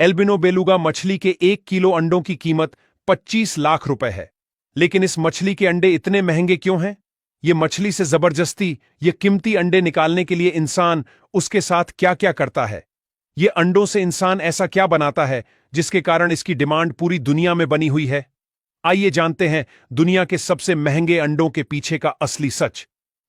Albino beluga मछली के 1 kilo अंडों की कीमत 25 लाख रुपए है। लेकिन इस मछली के अंडे इतने महंगे क्यों हैं? ये मछली से जबरदस्ती ये कीमती अंडे निकालने के लिए इंसान उसके साथ क्या क्या करता है? ये अंडों से इंसान ऐसा क्या बनाता है जिसके कारण इसकी डिमांड पूरी दुनिया में बनी हुई है? आइए जानते हैं दुनिया के सबसे महंगे अंडों के पीछे का असली सच।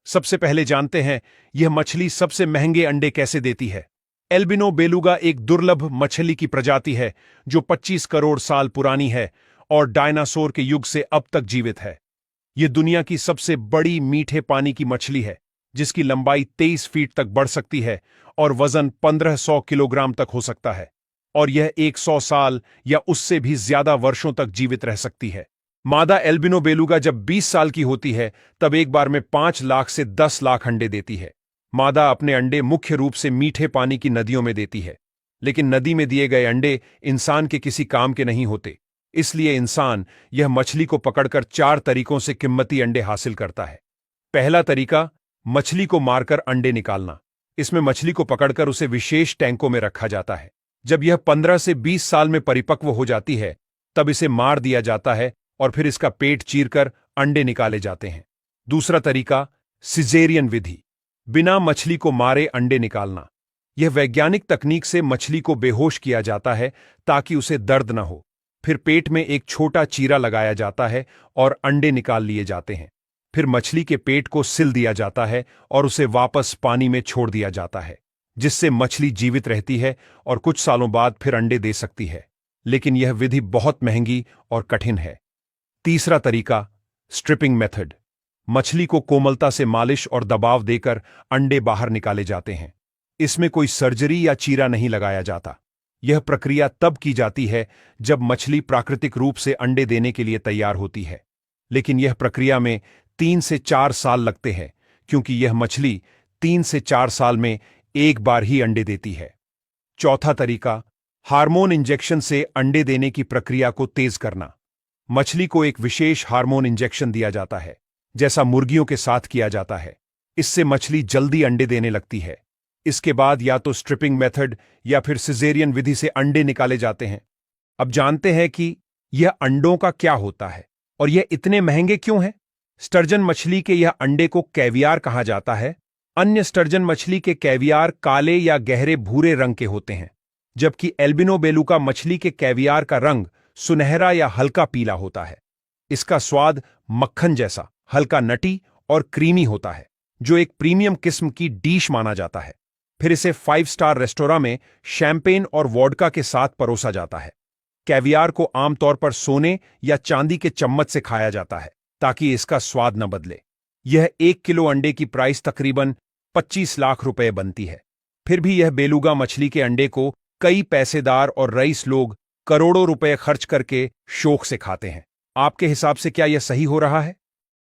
सबसे पहले जानते हैं यह मछली सबसे महंगे अंडे कैसे देती है। एल्बिनो बेलुगा एक दुर्लभ मछली की प्रजाति है जो 25 करोड़ साल पुरानी है और डायनासोर के युग से अब तक जीवित है। यह दुनिया की सबसे बड़ी मीठे पानी की मछली है जिसकी लंबाई 23 फीट तक बढ़ सकती है और वजन 1500 किलोग्राम तक हो सकता है, और यह 100 साल या उससे भी ज्यादा वर्षों तक जीवित रह सकती है। मादा एल्बिनो बेलुगा जब 20 साल की होती है तब एक बार में 5 लाख से 10 लाख अंडे देती है। मादा अपने अंडे मुख्य रूप से मीठे पानी की नदियों में देती है, लेकिन नदी में दिए गए अंडे इंसान के किसी काम के नहीं होते। इसलिए इंसान यह मछली को पकड़कर 4 तरीकों से कीमती अंडे हासिल करता है। पहला तरीका, मछली को मारकर अंडे निकालना। इसमें मछली को पकड़कर उसे विशेष टैंकों में रखा जाता है। जब यह 15 से 20 साल में परिपक्व हो जाती है तब इसे मार दिया जाता है और फिर इसका पेट चीरकर अंडे निकाले जाते हैं। दूसरा तरीका, सिजेरियन विधि। बिना मछली को मारे अंडे निकालना। यह वैज्ञानिक तकनीक से मछली को बेहोश किया जाता है ताकि उसे दर्द न हो। फिर पेट में एक छोटा चीरा लगाया जाता है और अंडे निकाल लिए जाते हैं। फिर मछली के पेट को सिल दिया जाता है और उसे वापस पानी में छोड़ दिया जाता है, जिससे मछली जीवित रहती है और कुछ सालों बाद फिर अंडे दे सकती है। लेकिन यह विधि बहुत महंगी और कठिन है। तीसरा तरीका, स्ट्रिपिंग मेथड। मछली को कोमलता से मालिश और दबाव देकर अंडे बाहर निकाले जाते हैं। इसमें कोई सर्जरी या चीरा नहीं लगाया जाता। यह प्रक्रिया तब की जाती है जब मछली प्राकृतिक रूप से अंडे देने के लिए तैयार होती है। लेकिन यह प्रक्रिया में 3 से 4 साल लगते हैं, क्योंकि यह मछली 3 से 4 साल में एक बार ही अंडे देती है। चौथा तरीका, हार्मोन इंजेक्शन से अंडे देने की प्रक्रिया को तेज करना। मछली को एक विशेष हार्मोन इंजेक्शन दिया जाता है, जैसा मुर्गियों के साथ किया जाता है। इससे मछली जल्दी अंडे देने लगती है। इसके बाद या तो स्ट्रिपिंग मेथड या फिर सिजेरियन विधि से अंडे निकाले जाते हैं। अब जानते हैं कि यह अंडों का क्या होता है और यह इतने महंगे क्यों हैं। स्टर्जन मछली के यह अंडे को कैवियार कहा जाता है। अन्य स्टर्जन मछली के कैवियार काले या गहरे भूरे रंग के होते हैं, जबकि एल्बिनो बेलुगा मछली के कैवियार का रंग सुनहरा या हल्का पीला होता है। इसका स्वाद मक्खन जैसा हल्का नटी और क्रीमी होता है, जो एक प्रीमियम किस्म की डिश माना जाता है। फिर इसे 5 स्टार रेस्टोरेंट में शैंपेन और वोडका के साथ परोसा जाता है। कैवियार को आमतौर पर सोने या चांदी के चम्मच से खाया जाता है ताकि इसका स्वाद न बदले। यह 1 किलो अंडे की प्राइस तकरीबन 25 लाख रुपए बनती है। फिर भी यह बेलुगा मछली के अंडे को कई पैसेदार और रईस लोग करोड़ों रुपए खर्च करके शौक से खाते हैं। आपके हिसाब से क्या यह सही हो रहा है?